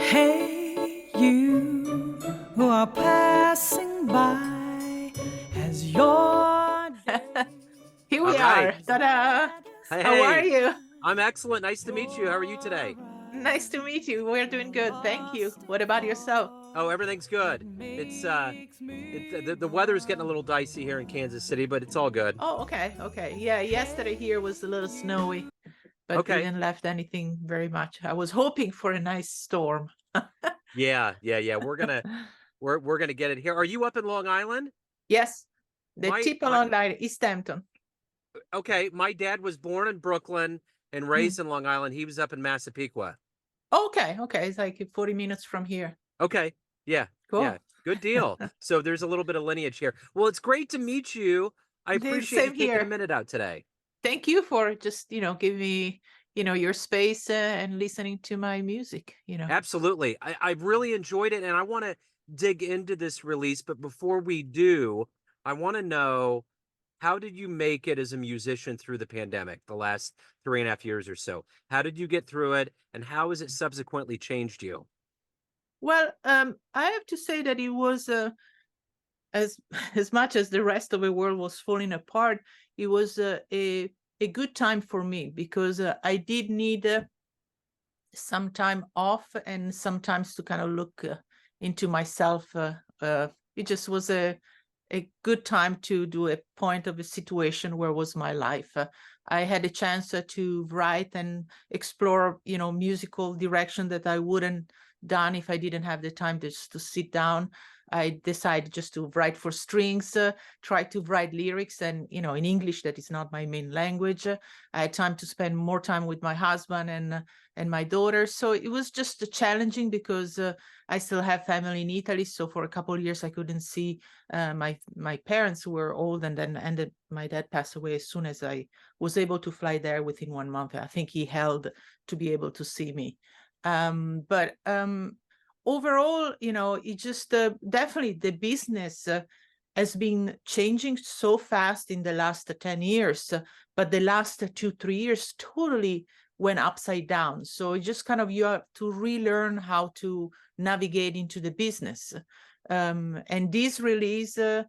Hey, you who are passing by as your Here All we right. are. Ta-da! How are Hey, you? I'm excellent. Nice to meet you. How are you today? Nice to meet you. We're doing good. Thank you. What about yourself? Oh, everything's good. It's the weather's getting a little dicey here in Kansas City, but it's all good. Oh, okay. Okay. Yeah, yesterday here was a little snowy, but Okay. didn't left anything very much. I was hoping for a nice storm. Yeah. We're gonna get it here. Are you up in Long Island? Yes, the My tip my along line, East Hampton. okay. My dad was born in Brooklyn and raised Mm. in Long Island. He was up in Massapequa. Okay, okay. It's like 40 minutes from here. Okay. Yeah. Yeah. Cool. Good deal. So there's a little bit of lineage here. Well, it's great to meet you. I appreciate you Same taking a here. minute out today. Thank you for just, giving me, your space and listening to my music. Absolutely. I've really enjoyed it and I want to dig into this release. But before we do, I want to know, how did you make it as a musician through the pandemic, the last 3.5 years or so? How did you get through it? And how has it subsequently changed you? Well, I have to say that it was as as much as the rest of the world was falling apart. It was a good time for me because I did need some time off and sometimes to kind of look into myself. It just was a good time to do a point of a situation where was my life. I had a chance to write and explore, musical direction that I wouldn't done if I didn't have the time just to sit down. I decided just to write for strings, try to write lyrics, and in English, that is not my main language. I had time to spend more time with my husband and my daughter. So it was just challenging because I still have family in Italy. So for a couple of years, I couldn't see my parents, who were old, and then ended. My dad passed away as soon as I was able to fly there within 1 month. I think he held to be able to see me. But overall, it just definitely the business has been changing so fast in the last 10 years, but the last 2-3 years totally went upside down. So it just kind of, you have to relearn how to navigate into the business. And this release, the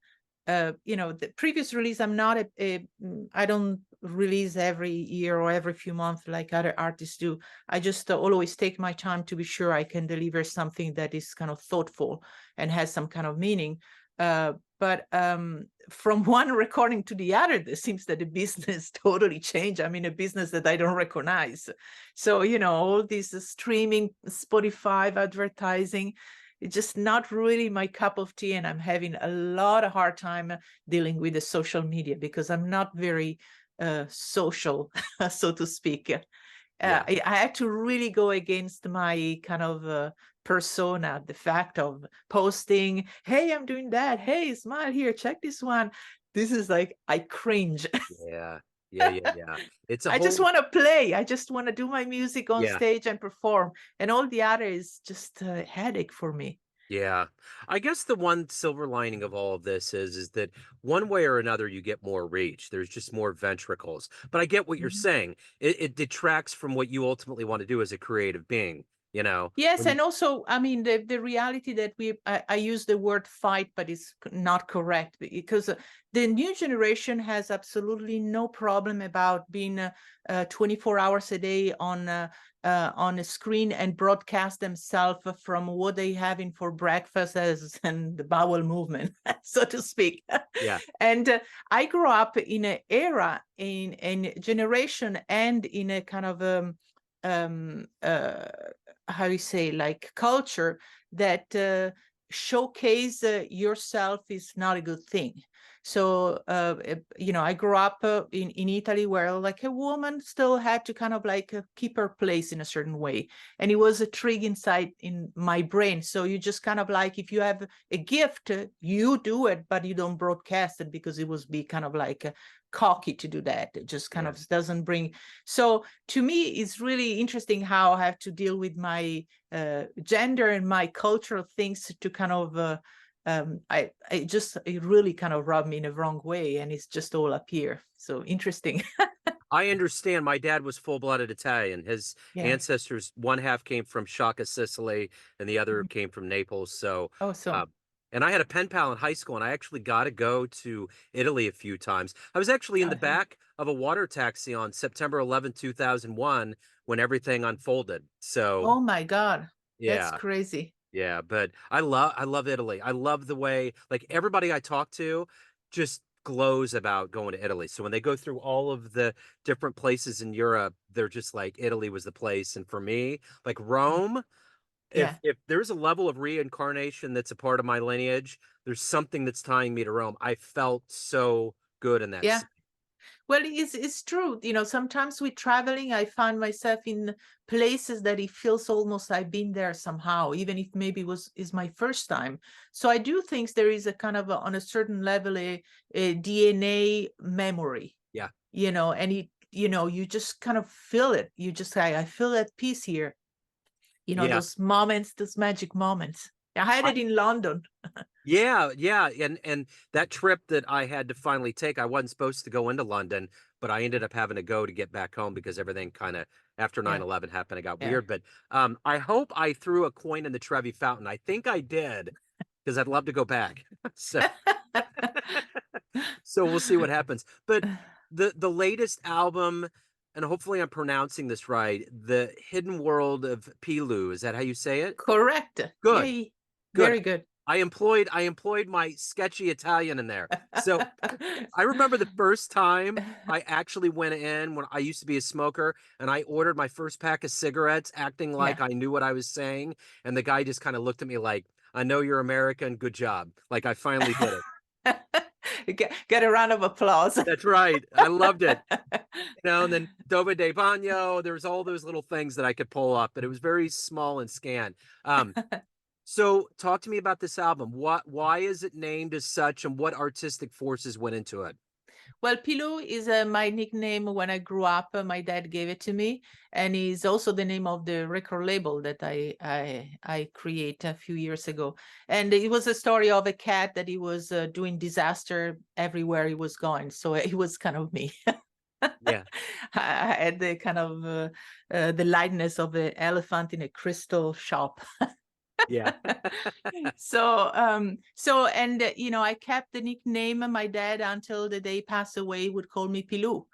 previous release, I don't release every year or every few months like other artists do. I just always take my time to be sure I can deliver something that is kind of thoughtful and has some kind of meaning. But from one recording to the other, it seems that the business totally changed. I'm in a business that I don't recognize. So, all this streaming, Spotify, advertising, it's just not really my cup of tea. And I'm having a lot of hard time dealing with the social media because I'm not very social, so to speak. Yeah. I had to really go against my kind of persona, the fact of posting, hey, I'm doing that. Hey, smile here, check this one. This is like, I cringe. Yeah. Yeah. It's a I just whole, want to play. I just want to do my music on yeah. stage and perform. And all the other is just a headache for me. Yeah. I guess the one silver lining of all of this is that one way or another you get more reach. There's just more ventricles. But I get what you're Mhm. saying. It detracts from what you ultimately want to do as a creative being, you know. Yes, When you and also, I mean, the reality that I use the word fight, but it's not correct because the new generation has absolutely no problem about being 24 hours a day on a screen and broadcast themselves from what they having for breakfast as and the bowel movement, so to speak. yeah. And I grew up in an era, in generation, and in a kind of um, uh, how you say, like, culture that showcase yourself is not a good thing. So I grew up in Italy, where like a woman still had to kind of like keep her place in a certain way, and it was a trig inside in my brain. So you just kind of like, if you have a gift, you do it, but you don't broadcast it because it was be kind of like cocky to do that. It just kind Yeah. of doesn't bring. So to me, it's really interesting how I have to deal with my gender and my cultural things to kind of it really kind of rubbed me in a wrong way, and it's just all up here. So interesting. I understand. My dad was full-blooded Italian. His Yeah. ancestors, one half came from Sciacca, Sicily, and the other Mhm. came from Naples. So, Awesome. um, and I had a pen pal in high school, and I actually got to go to Italy a few times. I was actually in the Okay. back of a water taxi on September 11th, 2001, when everything unfolded. So, Oh my God. That's yeah. crazy. Yeah, but I love Italy. I love the way like everybody I talk to just glows about going to Italy. So when they go through all of the different places in Europe, they're just like Italy was the place. And for me, like Yeah. Rome, Yeah. if there's a level of reincarnation that's a part of my lineage, there's something that's tying me to Rome. I felt so good in that Yeah. city. Well, it's true. Sometimes with traveling, I find myself in places that it feels almost I've been there somehow, even if maybe is my first time. So I do think there is a kind of on a certain level a DNA memory, Yeah. and you just kind of feel it. You just say, I feel at peace here. Yeah. Those moments, those magic moments. I had it in London. Yeah, yeah, and that trip that I had to finally take, I wasn't supposed to go into London, but I ended up having to go to get back home because everything kind of after Yeah. 9/11 happened, it got Yeah. weird. But I hope I threw a coin in the Trevi Fountain. I think I did because I'd love to go back. So so we'll see what happens. But the latest album, and hopefully I'm pronouncing this right, The Hidden World of Piloo. Is that how you say it? Correct. Good, Yay. good. Very good. I employed my sketchy Italian in there. So I remember the first time I actually went in when I used to be a smoker and I ordered my first pack of cigarettes, acting Yeah. like I knew what I was saying. And the guy just kind of looked at me like, I know you're American. Good job. Like I finally did it. Get a round of applause. That's right. I loved it. And then Dove de Bagno, there's all those little things that I could pull up, but it was very small and scant. Um, So talk to me about this album. Why is it named as such and what artistic forces went into it? Well, Piloo is my nickname when I grew up. My dad gave it to me, and is also the name of the record label that I create a few years ago. And it was a story of a cat that he was doing disaster everywhere he was going. So it was kind of me. Yeah. I had the kind of the lightness of an elephant in a crystal shop. Yeah. I kept the nickname my dad until the day he passed away would call me Piloo.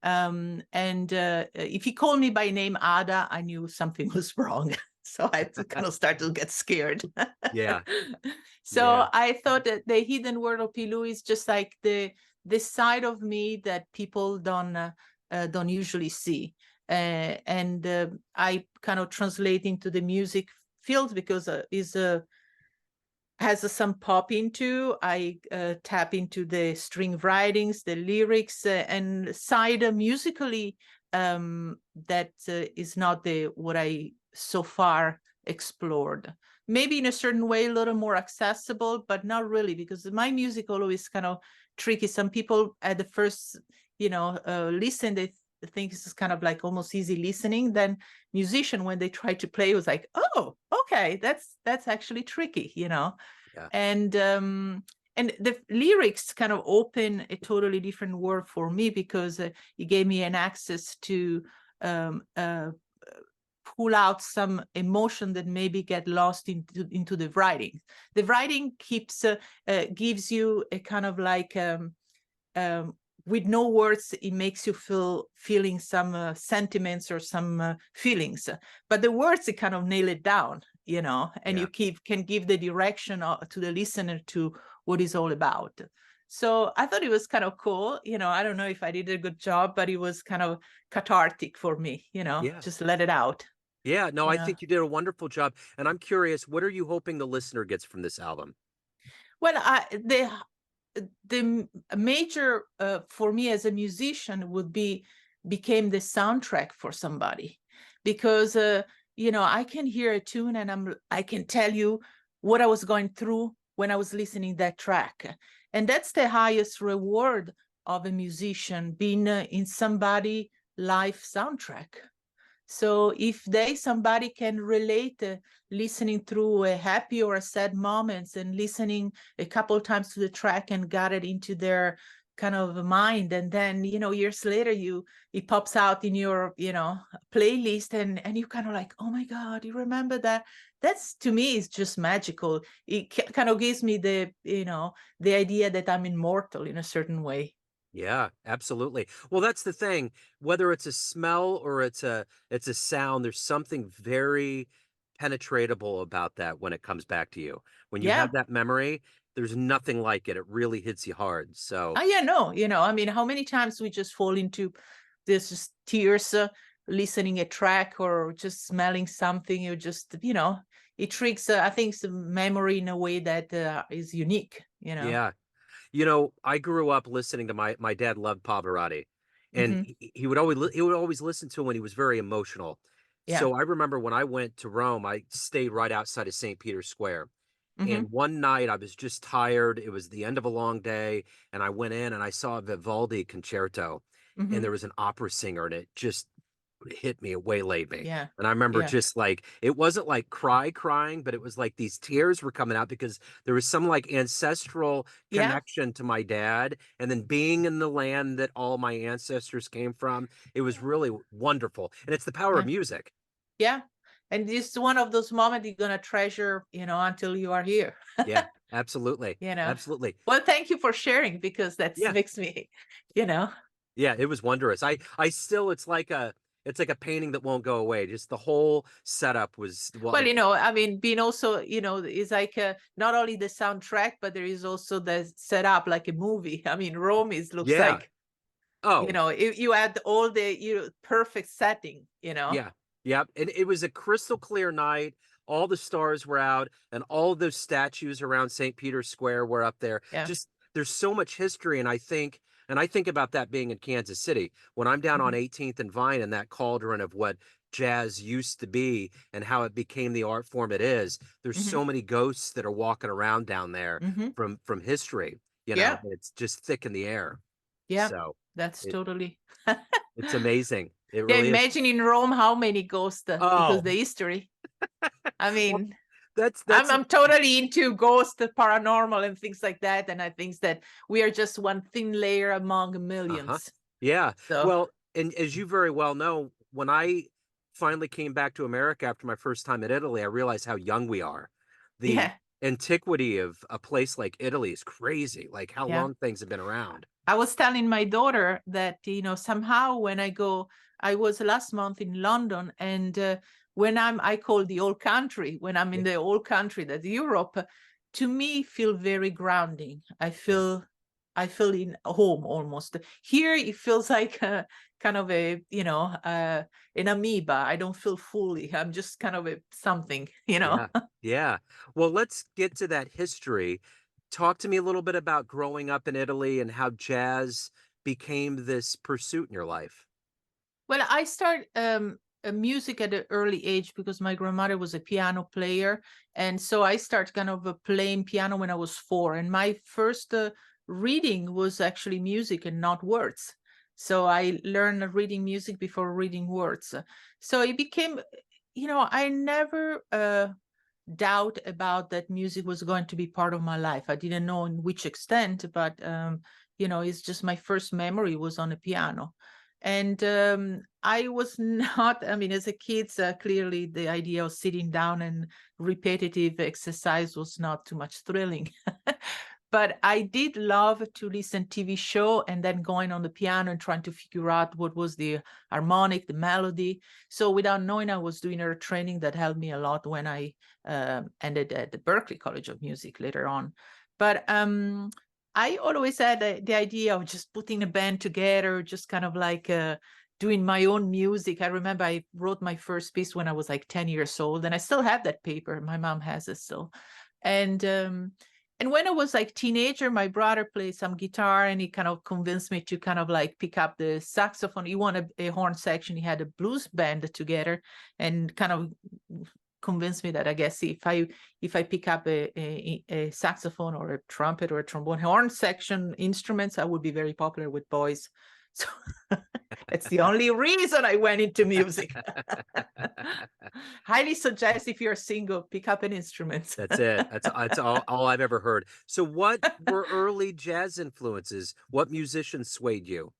And if he called me by name Ada, I knew something was wrong. So I had to kind of start to get scared. Yeah. So Yeah. I thought that the hidden world of Piloo is just like the side of me that people don't usually see. And I kind of translate into the music field because has some pop into. I tap into the string writings, the lyrics, and side musically that is not the what I so far explored. Maybe in a certain way, a little more accessible, but not really, because my music always kind of tricky. Some people at the first, listen, they think this is kind of like almost easy listening. Then musician, when they try to play, was like, oh, okay, that's actually tricky, Yeah. and the lyrics kind of open a totally different world for me because it gave me an access to um, uh, pull out some emotion that maybe get lost into the writing. The writing gives you a kind of like with no words, it makes you feeling some sentiments or some feelings. But the words, it kind of nail it down, and Yeah. you can give the direction to the listener to what it's all about. So I thought it was kind of cool. I don't know if I did a good job, but it was kind of cathartic for me, Yeah. just let it out. Yeah. No, I Yeah. think you did a wonderful job. And I'm curious, what are you hoping the listener gets from this album? Well, the major for me as a musician became the soundtrack for somebody, because I can hear a tune and I can tell you what I was going through when I was listening that track, and that's the highest reward of a musician, being in somebody life soundtrack. So if somebody can relate listening through a happy or a sad moments and listening a couple of times to the track and got it into their kind of mind, and then years later it pops out in your playlist, and you kind of like, oh my God, you remember that? That's, to me, is just magical. It kind of gives me the the idea that I'm immortal in a certain way. Yeah, absolutely. Well, that's the thing. Whether it's a smell or it's a sound, there's something very penetratable about that when it comes back to you. When you Yeah. have that memory, there's nothing like it. It really hits you hard. So, Yeah, no, I mean, how many times we just fall into this just tears, listening a track or just smelling something. You just, it triggers, I think, some memory in a way that is unique, yeah. I grew up listening to my dad loved Pavarotti, and Hmm. he would always listen to him when he was very emotional. Yeah. So I remember when I went to Rome, I stayed right outside of St. Peter's Square. Hmm. And one night I was just tired. It was the end of a long day, and I went in and I saw a Vivaldi concerto, and Hmm. there was an opera singer, and it just hit me, it waylaid me. Yeah. And I remember Yeah. just like, it wasn't like crying, but it was like these tears were coming out because there was some like ancestral Yeah. connection to my dad. And then being in the land that all my ancestors came from, it was really wonderful. And it's the power of Yeah. music. Yeah. And this is one of those moments you're gonna treasure, until you are here. Yeah, absolutely. you know. Absolutely. Well, thank you for sharing, because that Yeah. makes me, you know. Yeah, it was wondrous. I still, it's like a painting that won't go away. Just the whole setup was, well, Well, I mean, being also, is like not only the soundtrack, but there is also the setup like a movie. I mean, Rome looks yeah. like, Oh, you had all the perfect setting, yeah. Yeah. And it was a crystal clear night. All the stars were out, and all of those statues around St. Peter's Square were up there. Yeah. Just there's so much history, and I think about that being in Kansas City when I'm down on Hmm. 18th and Vine, and that cauldron of what jazz used to be and how it became the art form it is. There's Hmm. so many ghosts that are walking around down there Hmm. from history, Yeah. and it's just thick in the air. Yeah. So That's it totally. it's amazing. It Yeah. really is. Imagine in Rome how many ghosts, because Oh, the history. I well, mean, that's I'm totally into ghost, paranormal, and things like that, and I think that we are just one thin layer among uh-huh. millions. Yeah. So Well, and as you very well know, when I finally came back to America after my first time in Italy, I realized how young we are. The yeah, antiquity of a place like Italy is crazy, like how yeah. long things have been around. I was telling my daughter that, somehow when I was last month in London, and when I call the old country, when I'm Yeah. in the old country, that Europe, to me, feel very grounding. Yeah. I feel in home almost. Here, it feels like kind of a, an amoeba. I don't feel fully. I'm just kind of a something, Yeah. Yeah. Well, let's get to that history. Talk to me a little bit about growing up in Italy and how jazz became this pursuit in your life. Well, I started music at an early age because my grandmother was a piano player, and so I started kind of playing piano when I was 4. And my first reading was actually music and not words. So I learned reading music before reading words. So it became, I never doubt about that music was going to be part of my life. I didn't know in which extent, but it's just my first memory was on a piano. And I was not, I mean, as a kid, clearly the idea of sitting down and repetitive exercise was not too much thrilling. But I did love to listen TV show and then going on the piano and trying to figure out what was the harmonic, the melody. So without knowing, I was doing a training that helped me a lot when I ended at the Berklee College of Music later on. But I always had the idea of just putting a band together, just kind of like doing my own music. I remember I wrote my first piece when I was like 10 years old, and I still have that paper. My mom has it still. And when I was like teenager, my brother played some guitar, and he kind of convinced me to kind of like pick up the saxophone. He wanted a horn section. He had a blues band together, and kind of convinced me that I guess if I pick up a saxophone or a trumpet or a trombone horn section instruments, I would be very popular with boys. So that's the only reason I went into music. Highly suggest if you're single, pick up an instrument. That's it. That's all I've ever heard. So what were early jazz influences? What musicians swayed you?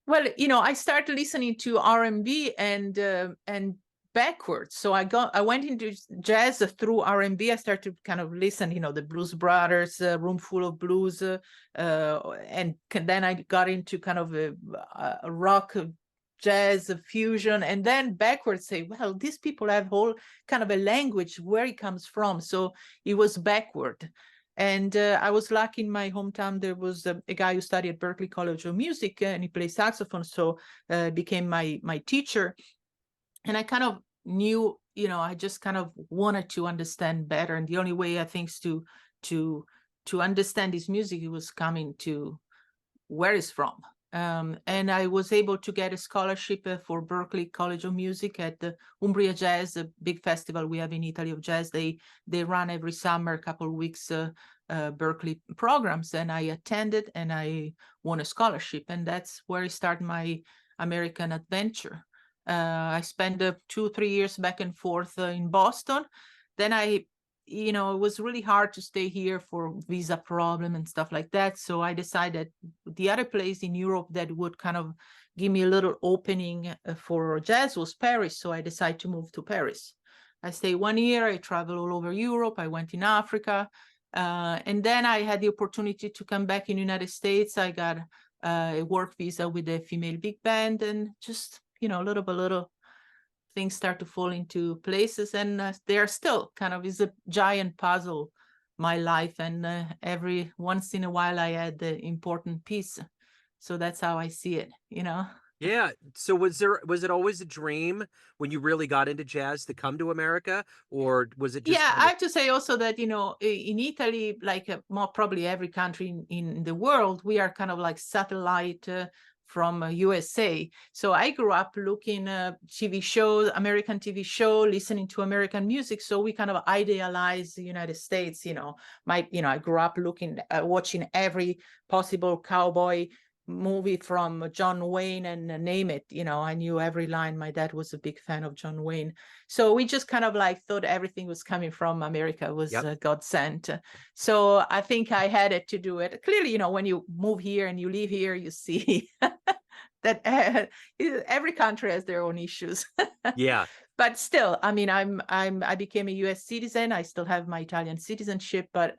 Well, I started listening to R&B and backwards. So I went into jazz through R&B. I started to kind of listen, the Blues Brothers, Room Full of Blues, and then I got into kind of a rock, jazz, fusion, and then backwards say, well, these people have whole kind of a language where it comes from. So it was backward. And I was lucky in my hometown. There was a guy who studied at Berklee College of Music, and he plays saxophone. So became my teacher. And I kind of knew, I just kind of wanted to understand better. And the only way I think is to understand his music, it was coming to where it's from. And I was able to get a scholarship for Berklee College of Music at the Umbria Jazz, a big festival we have in Italy of jazz. They run every summer a couple of weeks Berklee programs, and I attended and I won a scholarship, and that's where I started my American adventure. I spent 2-3 years back and forth in Boston. Then it was really hard to stay here for visa problem and stuff like that. So I decided the other place in Europe that would kind of give me a little opening for jazz was Paris. So I decided to move to Paris. I stayed 1 year. I traveled all over Europe. I went in Africa. And then I had the opportunity to come back in the United States. I got a work visa with a female big band, and just, little by little, things start to fall into places, and they are still kind of is a giant puzzle, my life, and every once in a while I add the important piece. So that's how I see it. Yeah. So was it always a dream when you really got into jazz to come to America, or was it just? Yeah, I have to say also that, in Italy, like more probably every country in the world, we are kind of like satellite from USA. So I grew up looking TV shows, American TV show, listening to American music. So we kind of idealize the United States. I grew up watching every possible cowboy movie from John Wayne and name it. I knew every line. My dad was a big fan of John Wayne. So we just kind of like thought everything was coming from America, was God sent. So I think I had it to do it. Clearly, when you move here and you live here, you see that every country has their own issues. Yeah. But still, I mean, I became a US citizen. I still have my Italian citizenship, but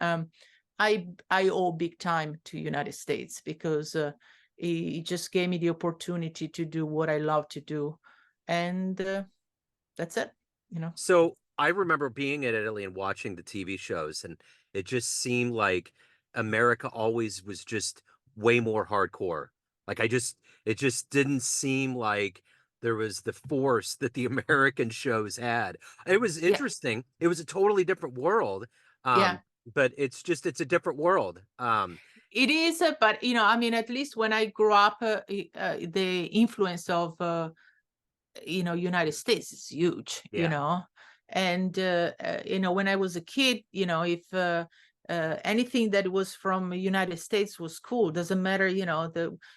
I owe big time to United States, because it just gave me the opportunity to do what I love to do. And that's it, So I remember being in Italy and watching the TV shows, and it just seemed like America always was just way more hardcore. Like it just didn't seem like there was the force that the American shows had. It was interesting. It was a totally different world. But it's a different world. It is, but I mean, at least when I grew up, the influence of United States is huge. And when I was a kid, if anything that was from United States was cool. Doesn't matter, you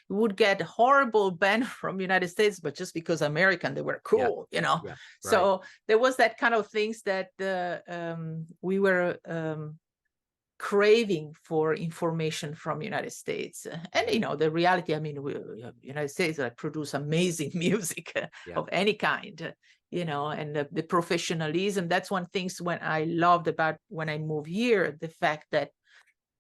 would get horrible band from United States, but just because American, they were cool. So there was that kind of things that we were craving for information from United States. And the reality, I mean, United States produce amazing music of any kind, and the professionalism. That's one thing when I loved about when I moved here, the fact that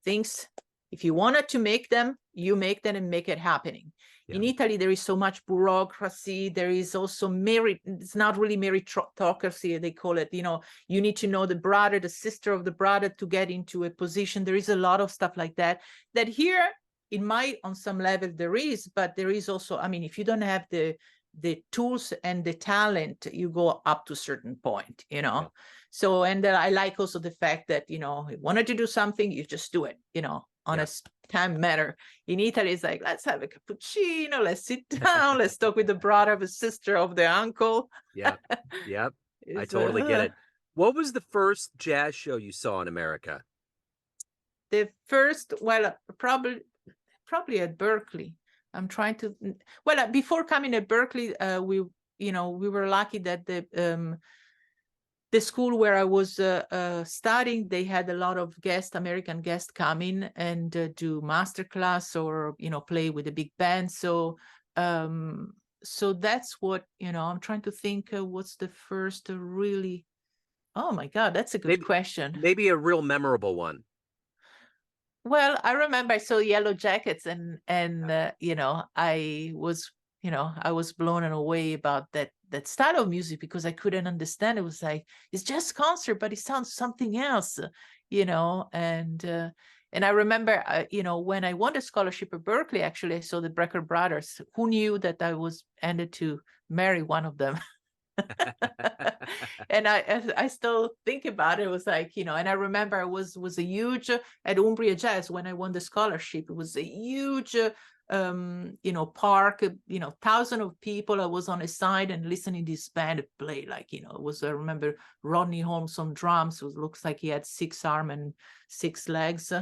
things, if you wanted to make them, you make them and make it happening. In Italy, there is so much bureaucracy. There is also it's not really meritocracy, they call it. You need to know the brother, the sister of the brother to get into a position. There is a lot of stuff like that here, on some level there is, but there is also, I mean, if you don't have the tools and the talent, you go up to a certain point, So, and I like also the fact that, you wanted to do something, you just do it, on a time matter. In Italy, it's like, let's have a cappuccino, let's sit down, let's talk with the brother, the sister of the uncle. Yep. I totally get it. What was the first jazz show you saw in America? The first, well, probably at Berklee. I'm trying to, well, before coming to Berklee, we were lucky that the school where I was studying, they had a lot of American guests come in and do masterclass or, play with a big band. So that's what, I'm trying to think what's the first really, oh my God, that's a good question. Maybe a real memorable one. Well, I remember I saw Yellow Jackets and I was blown away about that style of music because I couldn't understand. It was like, it's just concert, but it sounds something else, and I remember, when I won the scholarship at Berklee, actually, I saw the Brecker brothers. Who knew that I was ended to marry one of them? And I still think about it. It was like, and I remember I was a huge at Umbria Jazz when I won the scholarship. It was a huge park, thousands of people. I was on a side and listening to this band play, like, it was, I remember Rodney Holmes on drums. It looks like he had 6 arms and 6 legs.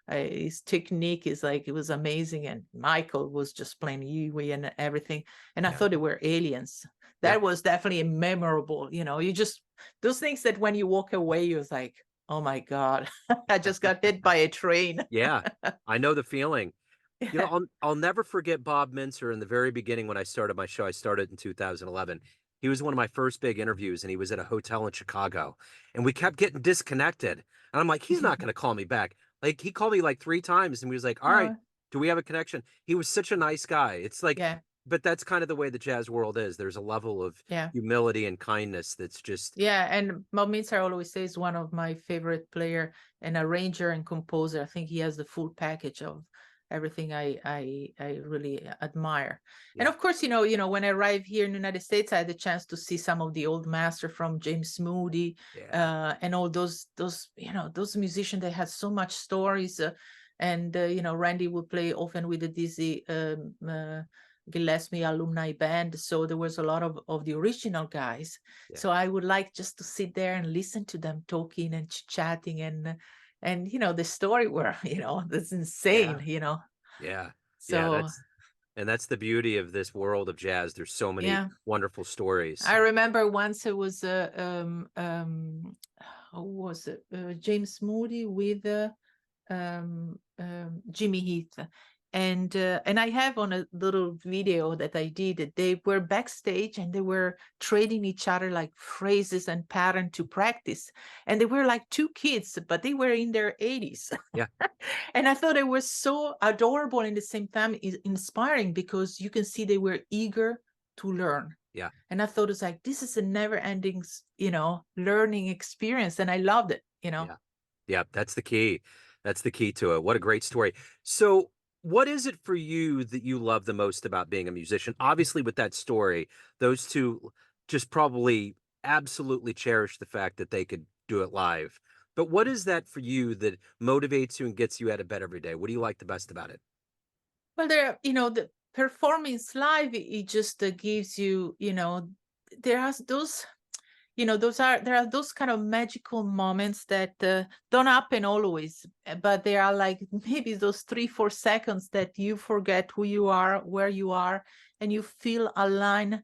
His technique is like, it was amazing. And Michael was just playing Yui and everything. And I thought they were aliens. That was definitely memorable. You just, those things that when you walk away, you're like, oh my God, I just got hit by a train. Yeah, I know the feeling. I'll never forget Bob Mincer in the very beginning when I started my show. I started in 2011. He was one of my first big interviews, and he was at a hotel in Chicago, and we kept getting disconnected. And I'm like, he's not going to call me back. Like, he called me like 3 times, and he was like, all right, do we have a connection? He was such a nice guy. It's like, but that's kind of the way the jazz world is. There's a level of humility and kindness that's just. Yeah, and Bob Mincer always says one of my favorite player and arranger and composer. I think he has the full package of everything I really admire. And of course, when I arrived here in the United States, I had the chance to see some of the old master from James Moody and all those musicians that had so much stories. Randy would play often with the Dizzy Gillespie alumni band, so there was a lot of the original guys. So I would like just to sit there and listen to them talking and chatting and the story where that's insane. So that's the beauty of this world of jazz. There's so many wonderful stories. I remember once it was who was it, James Moody with Jimmy Heath. And I have on a little video that I did, they were backstage and they were trading each other like phrases and pattern to practice. And they were like 2 kids, but they were in their 80s. Yeah. And I thought it was so adorable and at the same time inspiring because you can see they were eager to learn. Yeah. And I thought it was like, this is a never ending, learning experience. And I loved it, Yeah, that's the key. That's the key to it. What a great story. So, what is it for you that you love the most about being a musician? Obviously, with that story, those 2 just probably absolutely cherish the fact that they could do it live. But what is that for you that motivates you and gets you out of bed every day? What do you like the best about it? Well, the performance live, it just gives you, there are those, there are those kind of magical moments that don't happen always, but they are like maybe those 3-4 seconds that you forget who you are, where you are, and you feel aligned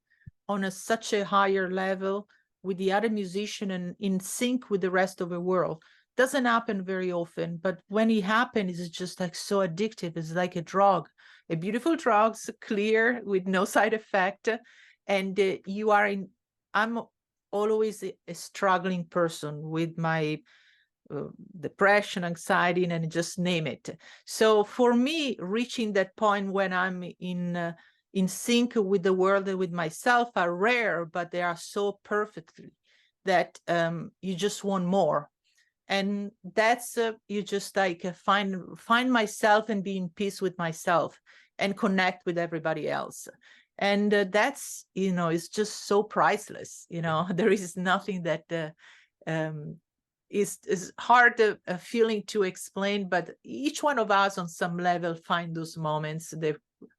on such a higher level with the other musician and in sync with the rest of the world. Doesn't happen very often, but when it happens, it's just like so addictive. It's like a drug, a beautiful drug, clear with no side effect, and you are in. I'm always a struggling person with my depression, anxiety, and just name it. So for me, reaching that point when I'm in sync with the world and with myself are rare, but they are so perfectly that you just want more. And that's you just like find myself and be in peace with myself and connect with everybody else. And that's, it's just so priceless. There is nothing that is hard feeling to explain, but each one of us on some level find those moments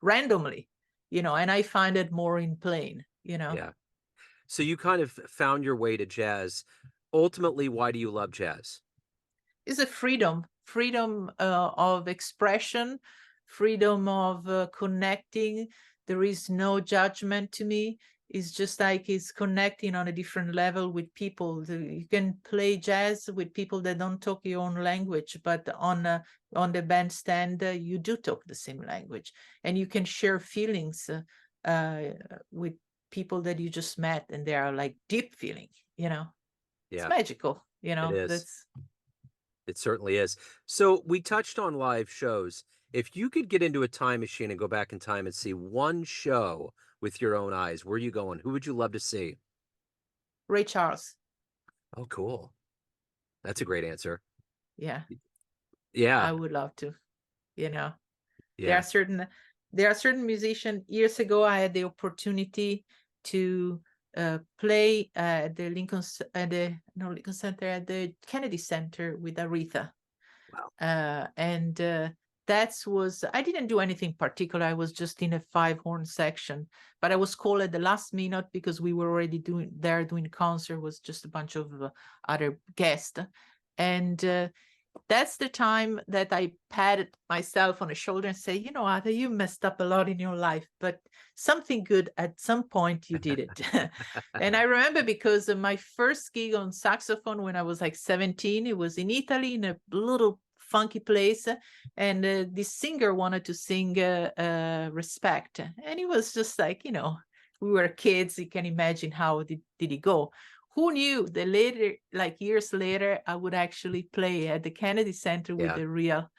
randomly, and I find it more in playing, Yeah. So you kind of found your way to jazz. Ultimately, why do you love jazz? It's a freedom of expression, freedom of connecting. There is no judgment to me. It's just like it's connecting on a different level with people. You can play jazz with people that don't talk your own language, but on the bandstand, you do talk the same language, and you can share feelings with people that you just met, and they are like deep feeling. It's Yeah, magical. it is. That's It certainly is. So we touched on live shows. If you could get into a time machine and go back in time and see one show with your own eyes, where are you going? Who would you love to see? Ray Charles. Oh, cool. That's a great answer. Yeah, Yeah. I would love to. There Yeah. are certain musicians. Years ago, I had the opportunity to play at the Lincoln Center, at the Kennedy Center with Aretha. Wow. And I didn't do anything particular. I was just in a 5-horn section, but I was called at the last minute because we were already doing concert. Was just a bunch of other guests, and that's the time that I patted myself on the shoulder and say, Ada, you messed up a lot in your life, but something good at some point you did it. And I remember because my first gig on saxophone when I was like 17, it was in Italy in a little funky place, and this singer wanted to sing Respect, and it was just like, we were kids. You can imagine how did it go. Who knew that later, like years later, I would actually play at the Kennedy Center with the real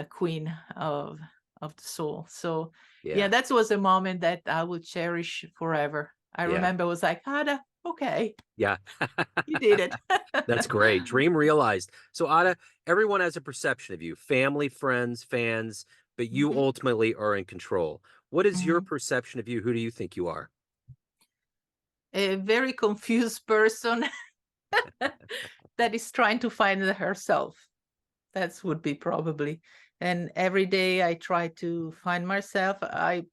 queen of the soul. So that was a moment that I will cherish forever. I remember I was like, Ada, okay. Yeah. You did it. That's great. Dream realized. So Ada, everyone has a perception of you, family, friends, fans, but you ultimately are in control. What is your perception of you? Who do you think you are? A very confused person that is trying to find herself. That would be probably. And every day I try to find myself. I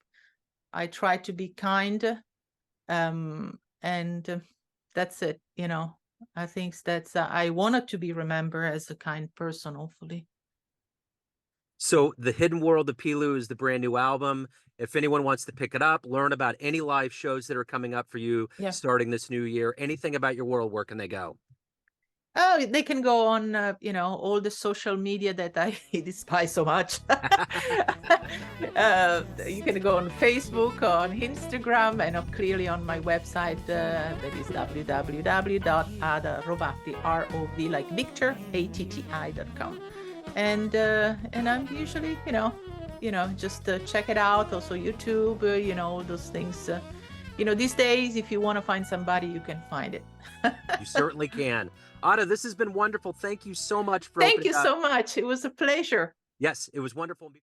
try to be kind, and that's it. I think that's I wanted to be remembered as a kind person, hopefully. So The Hidden World of Piloo is the brand new album. If anyone wants to pick it up, learn about any live shows that are coming up for you starting this new year, anything about your world, where can they go? Oh, they can go on, all the social media that I despise so much. You can go on Facebook, on Instagram, and clearly on my website, that is www.adarovatti, R-O-V like Victor, ATTI.com. And I'm usually, just check it out. Also YouTube, all those things. These days, if you want to find somebody, you can find it. You certainly can. Ada, this has been wonderful. Thank you so much for Thank you so much. It was a pleasure. Yes, it was wonderful.